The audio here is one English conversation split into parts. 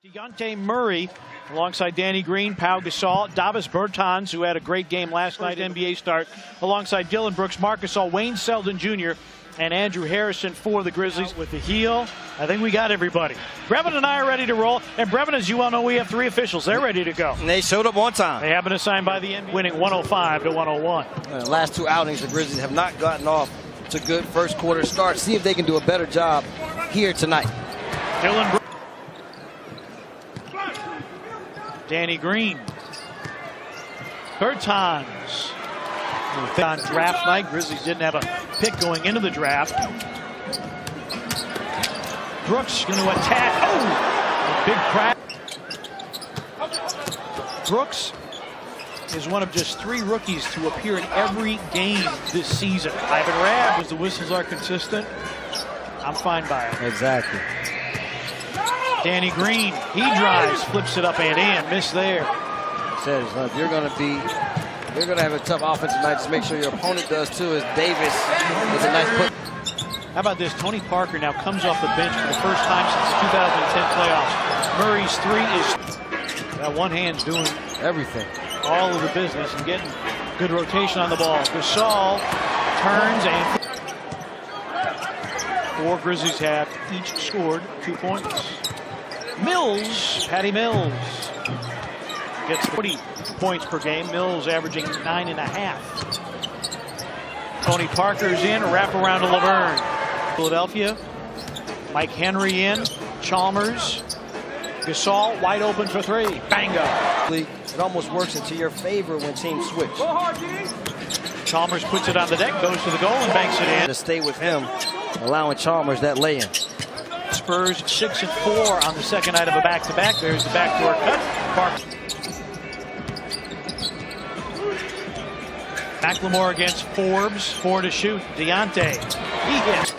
Dejounte Murray alongside Danny Green, Pau Gasol, Davis Bertans, who had a great game last night, NBA start, alongside Dillon Brooks, Marc Gasol, Wayne Selden Jr., and Andrew Harrison for the Grizzlies. With the heel, I think we got everybody. Brevin and I are ready to roll. And Brevin, as you well know, we have three officials. They're ready to go. And they showed up on time. They have been assigned by the NBA, winning 105-101. Last two outings, the Grizzlies have not gotten off to good first quarter start. See if they can do a better job here tonight. Dillon Brooks. Danny Green. Bertans. On draft night, Grizzlies didn't have a pick going into the draft. Brooks going to attack. Oh! A big crack. Brooks is one of just three rookies to appear in every game this season. Ivan Rabb, as the whistles are consistent, I'm fine by it. Exactly. Danny Green, he drives, flips it up and in, missed there. Says, if you're going to have a tough offense tonight, just make sure your opponent does too. As Davis with a nice put. How about this? Tony Parker now comes off the bench for the first time since the 2010 playoffs. Murray's three is that one hand's doing everything, all of the business, and getting good rotation on the ball. Gasol turns and four Grizzlies have each scored 2 points. Mills, Patty Mills, gets 40 points per game. Mills averaging 9.5. Tony Parker's in, a wraparound to Laverne. Philadelphia, Mike Henry in, Chalmers, Gasol wide open for three. Bango. It almost works into your favor when teams switch. Chalmers puts it on the deck, goes to the goal and banks it in. To stay with him, allowing Chalmers that lay-in. Spurs 6-4 on the second night of a back-to-back. There's the backdoor cut. Parker. McLemore against Forbes, 4 to shoot. Dejounte, he hits.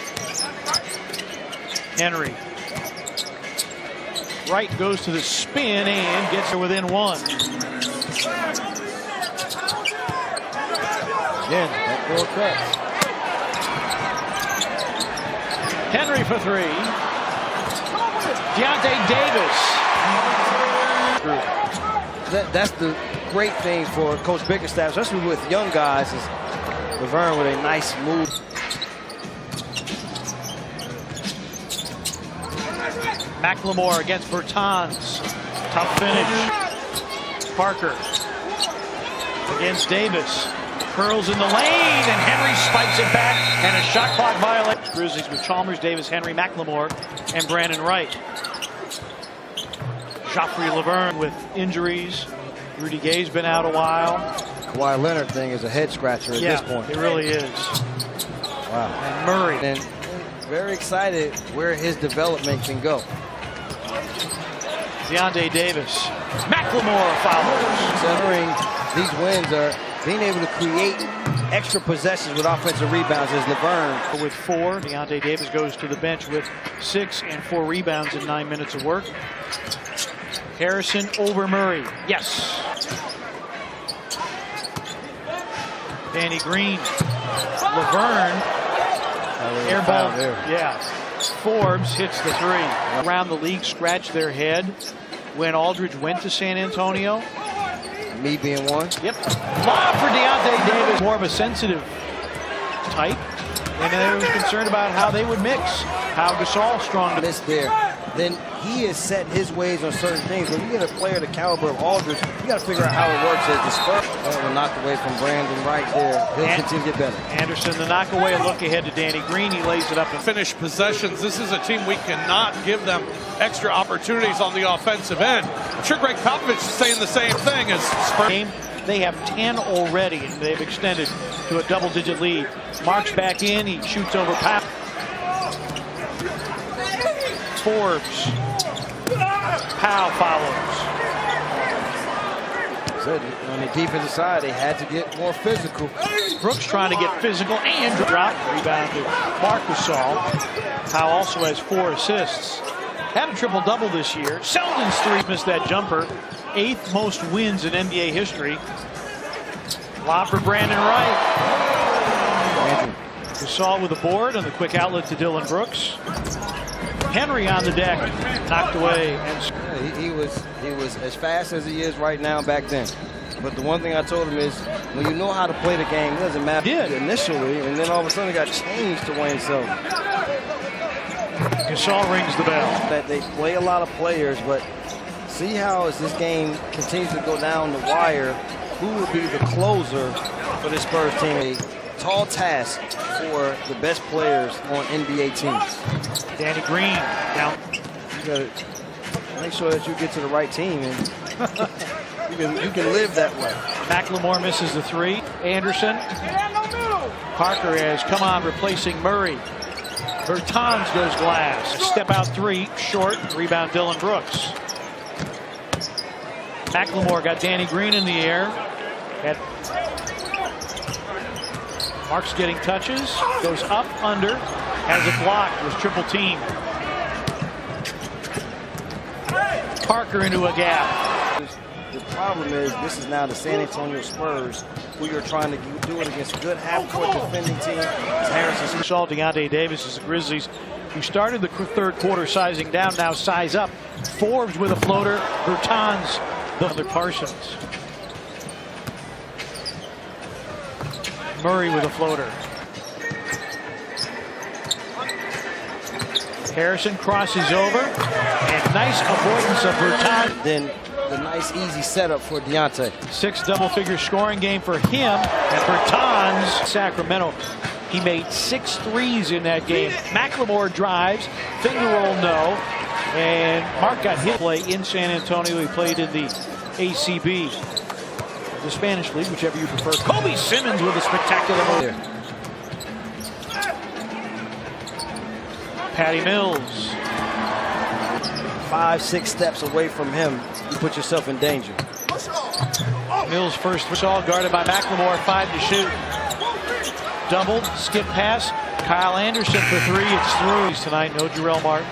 Henry. Wright goes to the spin and gets her within one. Again, backdoor cuts. Henry for three. Dejounte Davis. That's the great thing for Coach Bickerstaff, especially with young guys, is Laverne with a nice move. McLemore against Bertans. Tough finish. Parker against Davis. Curls in the lane, and Henry spikes it back, and a shot clock violation. Grizzlies with Chalmers, Davis, Henry, McLemore, and Brandon Wright. Joffrey Laverne with injuries. Rudy Gay's been out a while. Kawhi Leonard thing is a head scratcher at this point. It really is. Wow. And Murray. And very excited where his development can go. Dejounte Davis. McLemore fouls. Centering these wins are being able to create extra possessions with offensive rebounds as Laverne. With 4, Dejounte Davis goes to the bench with 6 and 4 rebounds in 9 minutes of work. Harrison over Murray. Yes. Danny Green. Laverne. Airball. Yeah. Forbes hits the three. Around the league scratched their head when Aldridge went to San Antonio. Me being one. Yep. Lob for Dejounte Davis. More of a sensitive type. And they were concerned about how they would mix. Pau Gasol strong to this there. Then he has set his ways on certain things. When you get a player the caliber of Aldridge, you got to figure out how it works as the Spurs. Knocked away from Brandon right there. He'll continue to get better. Anderson, the knock away, a look ahead to Danny Green. He lays it up and finish possessions. This is a team we cannot give them extra opportunities on the offensive end. I'm sure Greg Popovich is saying the same thing as Spurs. They have 10 already, and they've extended to a double-digit lead. Marks back in. He shoots over Pau. Forbes. Pau follows. On the defensive side, they had to get more physical. Brooks trying to get physical and drop. Rebound to Marc Gasol. Pau also has 4 assists. Had a triple-double this year. Selden's three missed that jumper. 8th most wins in NBA history. Lob for Brandon Wright. Gasol with a board on the quick outlet to Dillon Brooks. Henry on the deck, knocked away. And He was as fast as he is right now back then. But the one thing I told him is, when you know how to play the game, it doesn't matter. He did initially, and then all of a sudden it got changed to Wayne Selden. Gasol rings the bell. That they play a lot of players, but see how as this game continues to go down the wire, who will be the closer for this Spurs team? A tall task for the best players on NBA teams. Danny Green down. You gotta make sure that you get to the right team, and you can live that way. McLemore misses the three. Anderson. Parker has come on, replacing Murray. Bertans goes glass. Step out three, short. Rebound Dylan Brooks. McLemore got Danny Green in the air. Mark's getting touches. Goes up, under. Has it blocked. Was triple teamed. Parker into a gap. The problem is, this is now the San Antonio Spurs, who you're trying to do it against a good half-court defending team. Harrison. Saw Deontay Davis as the Grizzlies, who started the third quarter sizing down, now size up. Forbes with a floater. Bertans, the other Parsons. Murray with a floater. Harrison crosses over, and nice avoidance of Bertans. Then the nice easy setup for Deontay. 6 double-figure scoring game for him, and Bertans. Sacramento, he made 6 threes in that game. McLemore drives, finger roll no, and Mark got hit play in San Antonio. He played in the ACB, the Spanish League, whichever you prefer. Kobe Simmons with a spectacular move. Patty Mills. 5-6 steps away from him, you put yourself in danger. Mills first all guarded by McLemore, 5 to shoot. Doubled, skip pass. Kyle Anderson for 3. It's through. Tonight, no Jarrell Martin,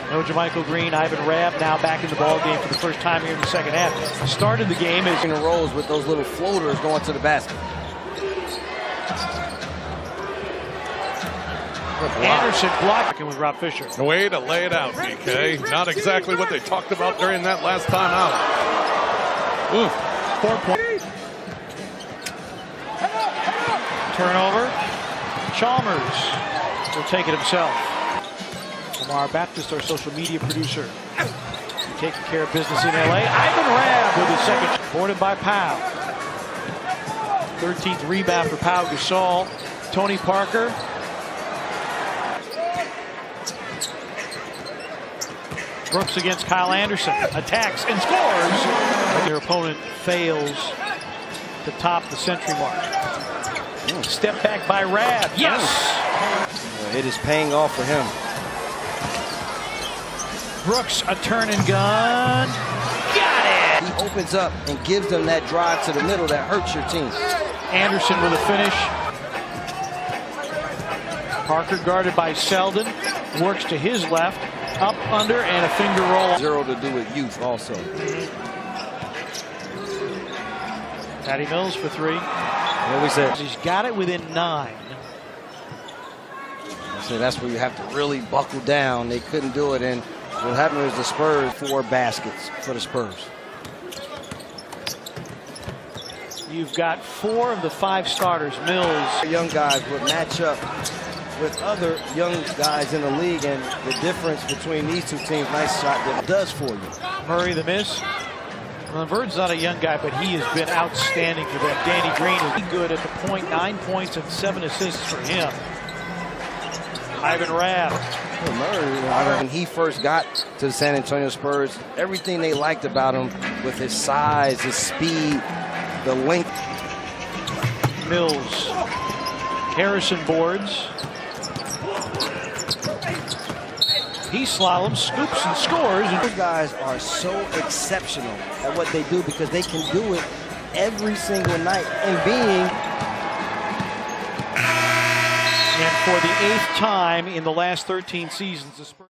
no JaMychal Green. Ivan Rabb now back in the ball game for the first time here in the second half. Started the game as in rows with those little floaters going to the basket. Anderson blocking with Rob Fisher. Way to lay it out, BK. Not exactly what they talked about during that last time out. Oof. 4 points. Turnover. Chalmers will take it himself. Lamar Baptist, our social media producer, taking care of business in LA. Ivan Rabb with his second, boarded by Powell. 13th rebound for Pau Gasol. Tony Parker. Brooks against Kyle Anderson. Attacks and scores. Their opponent fails to top the century mark. Step back by Rabb. Yes! It is paying off for him. Brooks, a turn and gun. Got it! He opens up and gives them that drive to the middle that hurts your team. Anderson with a finish. Parker guarded by Selden. Works to his left. Up, under, and a finger roll. 0 to do with youth also. Patty Mills for 3. What we said. He's got it within 9. I said that's where you have to really buckle down. They couldn't do it, and what happened was the Spurs 4 baskets for the Spurs. You've got 4 of the 5 starters. Mills. Young guys would match up with other young guys in the league, and the difference between these two teams, nice shot that it does for you. Murray the miss. Well, Verd's not a young guy, but he has been outstanding for them. Danny Green is good at the point. 9 points and 7 assists for him. Ivan Rabb. Murray, when he first got to the San Antonio Spurs, everything they liked about him with his size, his speed, the length. Mills. Harrison boards. He slaloms, scoops, and scores. Those guys are so exceptional at what they do because they can do it every single night. And for the 8th time in the last 13 seasons, the Spurs